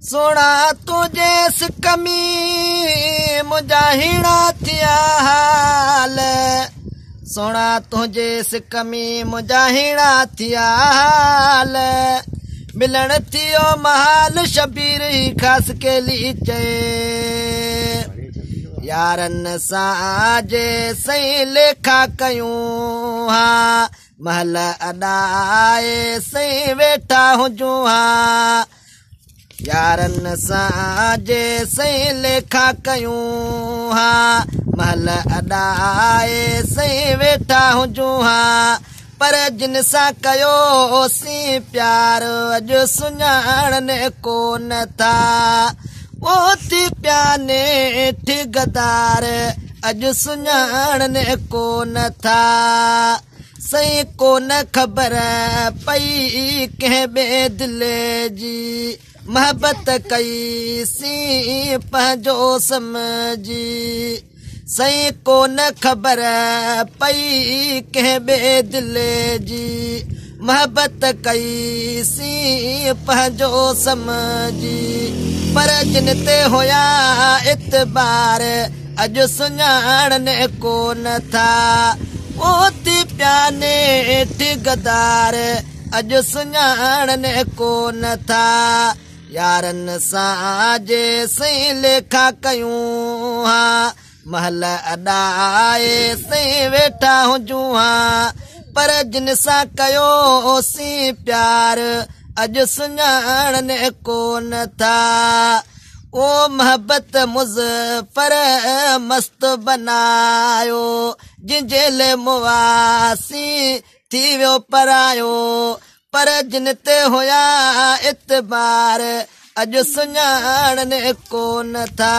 सोना तुझे कमी मुजाहिड़ा थिया हाल सोना तुझे कमी मुजाहिड़ा थिया हाल मिलण थियो महाल शबीर ही खास के लीचे यारन साजे सही लेखा कयूं हा महल अडाए सही वेठा हुजूं हा यारन साजे सही लेखा कयूं हा महल अडाए सही वेठा हुजूं हा पर जिन सा कयो सी प्यार अॼु सुञाणने कोन था वो थी प्याने ठिगदार अॼु सुञाणने कोन था सही कोन ख़बर पई कंहिं ॿिए दिले जी मोहब्बत कई सी पंहिंजो समझी सही कोन ख़बर पई कंहिं ॿिए दिले जी मोहब्बत कई सी पंहिंजो समझी पर जिन ते हुया इतबार अॼु सुञाणने कोन था वो थी प्याने ठिगदार अॼु सुञाणने कोन था यारन साजे सही लेखा कयूं हा महल अडाए सही वेठा हुजूं हा पर जिन सां कयो सी प्यार अॼु सुञाणने कोन था ओ मोहब्बत मुज़फ़र मस्त बनायो जिंजेल मुआसी थी वियो परायो पर जिन ते हुया इतबार अॼु सुञाणने कोन था।